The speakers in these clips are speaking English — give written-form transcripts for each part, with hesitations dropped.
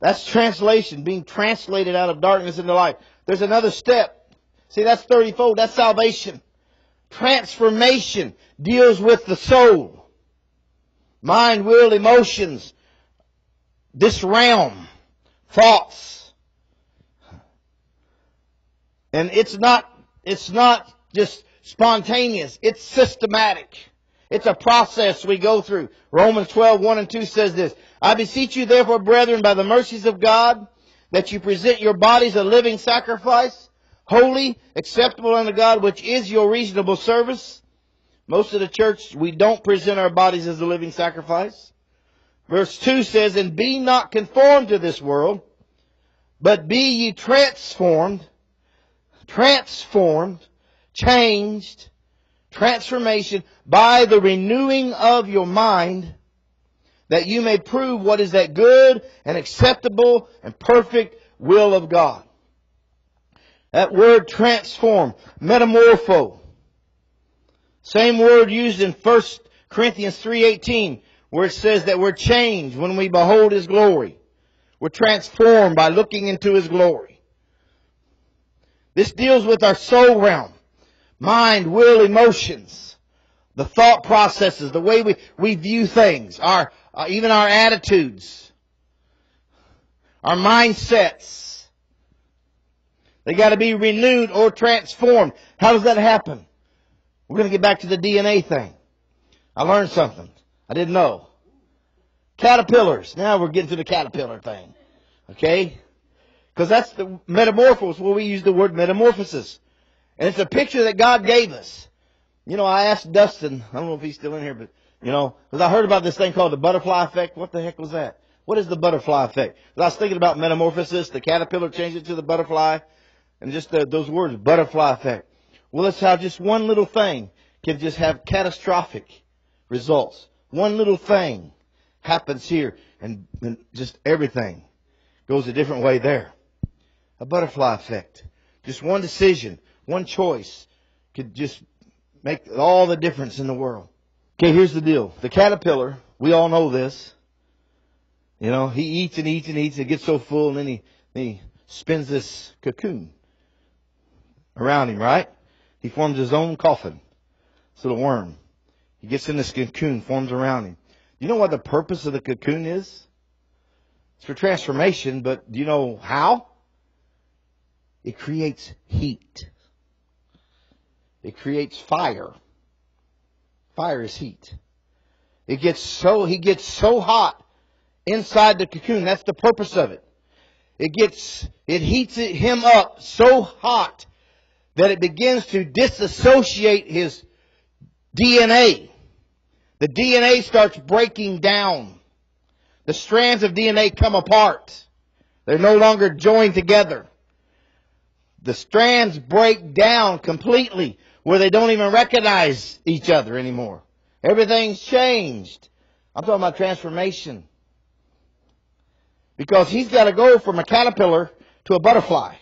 That's translation, being translated out of darkness into light. There's another step. See, that's 30-fold. That's salvation. Transformation deals with the soul. Mind, will, emotions. This realm. Thoughts. And it's not just spontaneous. It's systematic. It's a process we go through. Romans 12:1-2 says this. I beseech you therefore, brethren, by the mercies of God, that you present your bodies a living sacrifice, holy, acceptable unto God, which is your reasonable service. Most of the church, we don't present our bodies as a living sacrifice. Verse 2 says, and be not conformed to this world, but be ye transformed, changed, transformation, by the renewing of your mind, that you may prove what is that good and acceptable and perfect will of God. That word transform, metamorpho. Same word used in 1 Corinthians 3:18, where it says that we're changed when we behold His glory. We're transformed by looking into His glory. This deals with our soul realm. Mind, will, emotions. The thought processes, the way we view things. Even our attitudes. Our mindsets. They got to be renewed or transformed. How does that happen? We're going to get back to the DNA thing. I learned something I didn't know. Caterpillars. Now we're getting to the caterpillar thing. Okay? Because that's the metamorphosis, where we use the word metamorphosis. And it's a picture that God gave us. You know, I asked Dustin, I don't know if he's still in here, but, you know, because I heard about this thing called the butterfly effect. What the heck was that? What is the butterfly effect? Because I was thinking about metamorphosis, the caterpillar changed it to the butterfly, and just those words, butterfly effect. Well, let's have just one little thing can just have catastrophic results. One little thing happens here, and just everything goes a different way there. A butterfly effect. Just one decision, one choice could just make all the difference in the world. Okay, here's the deal. The caterpillar, we all know this. You know, he eats and eats and eats and gets so full, and then he spins this cocoon around him, right? He forms his own coffin. This little worm. He gets in this cocoon, forms around him. Do you know what the purpose of the cocoon is? It's for transformation, but do you know how? It creates heat. It creates fire. Fire is heat. He gets so hot inside the cocoon. That's the purpose of it. It heats him up so hot that it begins to disassociate his DNA. The DNA starts breaking down. The strands of DNA come apart. They're no longer joined together. The strands break down completely, where they don't even recognize each other anymore. Everything's changed. I'm talking about transformation. Because he's got to go from a caterpillar to a butterfly.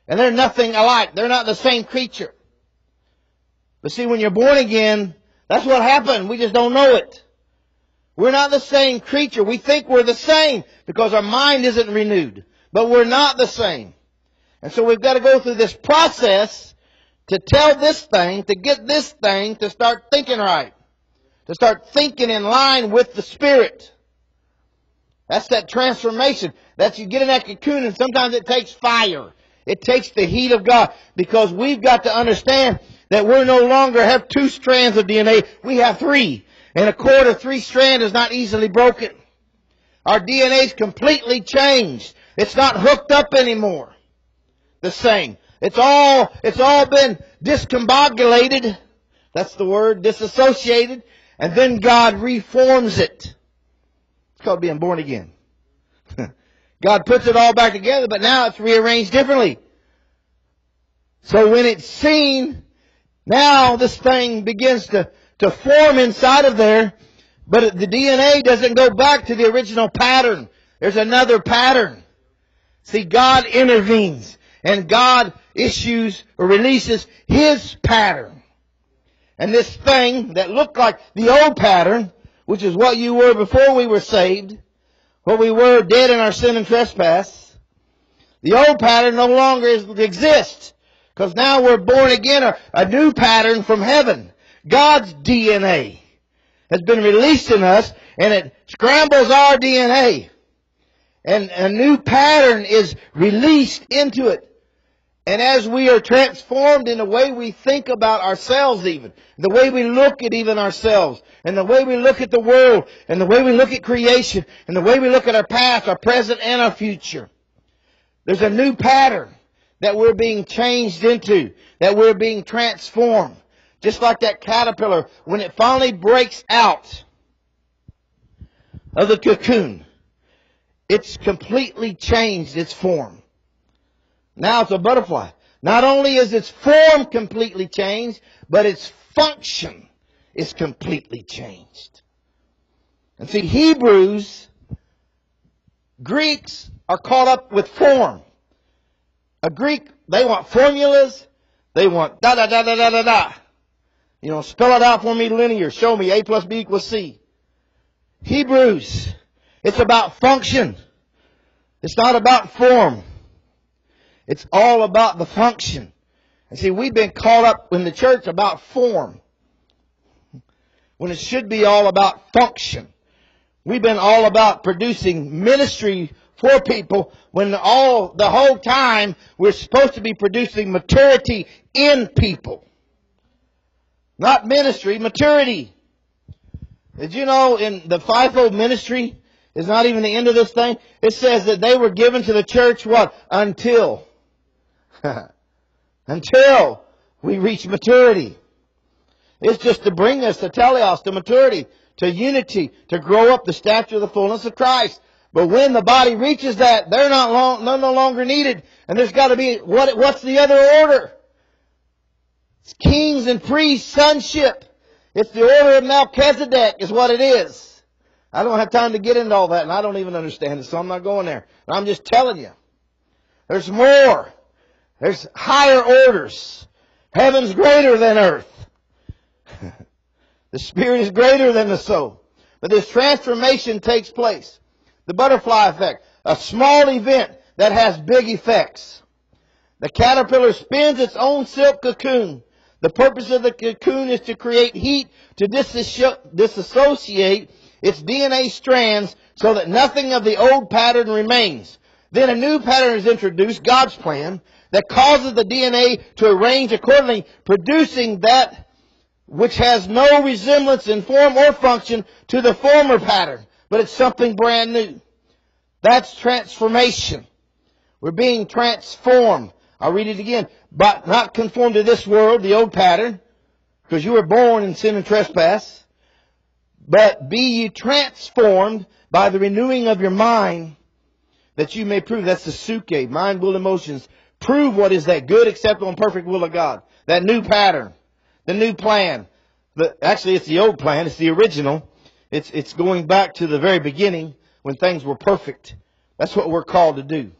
And they're nothing alike. They're not the same creature. But see, when you're born again, that's what happened. We just don't know it. We're not the same creature. We think we're the same because our mind isn't renewed. But we're not the same. And so we've got to go through this process to tell this thing, to get this thing to start thinking right. To start thinking in line with the Spirit. That's that transformation. That's you get in that cocoon, and sometimes it takes fire. It takes the heat of God. Because we've got to understand that we no longer have 2 strands of DNA. We have 3. And a cord of 3 strands is not easily broken. Our DNA is completely changed. It's not hooked up anymore. The same. It's all been discombobulated. That's the word, disassociated. And then God reforms it. It's called being born again. God puts it all back together, but now it's rearranged differently. So when it's seen, now this thing begins to form inside of there, but the DNA doesn't go back to the original pattern. There's another pattern. See, God intervenes, and God issues or releases His pattern. And this thing that looked like the old pattern, which is what you were before we were saved, what we were dead in our sin and trespass. The old pattern no longer exists, because now we're born again, a new pattern from heaven. God's DNA has been released in us, and it scrambles our DNA. And a new pattern is released into it. And as we are transformed in the way we think about ourselves even, the way we look at even ourselves, and the way we look at the world, and the way we look at creation, and the way we look at our past, our present, and our future. There's a new pattern that we're being changed into, that we're being transformed. Just like that caterpillar, when it finally breaks out of the cocoon, it's completely changed its form. Now it's a butterfly. Not only is its form completely changed, but its function is completely changed. And see, Greeks are caught up with form. A Greek, they want formulas. They want da-da-da-da-da-da-da. Spell it out for me linear. Show me A plus B equals C. Hebrews, it's about function. It's not about form. It's all about the function. And see, we've been caught up in the church about form, when it should be all about function. We've been all about producing ministry for people, when the whole time we're supposed to be producing maturity in people. Not ministry, maturity. Did you know in the fivefold ministry is not even the end of this thing? It says that they were given to the church what? Until we reach maturity. It's just to bring us to teleos, to maturity, to unity, to grow up the stature of the fullness of Christ. But when the body reaches that, they're no longer needed. And there's got to be, what's the other order? It's kings and priests, sonship. It's the order of Melchizedek is what it is. I don't have time to get into all that, and I don't even understand it, so I'm not going there. But I'm just telling you. There's more. There's higher orders. Heaven's greater than earth. The spirit is greater than the soul. But this transformation takes place. The butterfly effect. A small event that has big effects. The caterpillar spins its own silk cocoon. The purpose of the cocoon is to create heat to disassociate its DNA strands so that nothing of the old pattern remains. Then a new pattern is introduced, God's plan, that causes the DNA to arrange accordingly, producing that which has no resemblance in form or function to the former pattern. But it's something brand new. That's transformation. We're being transformed. I'll read it again. But not conformed to this world, the old pattern, because you were born in sin and trespass. But be ye transformed by the renewing of your mind, that you may prove. That's the suke, mind, will, emotions. Prove what is that good, acceptable, and perfect will of God. That new pattern. The new plan. Actually, it's the old plan. It's the original. It's going back to the very beginning when things were perfect. That's what we're called to do.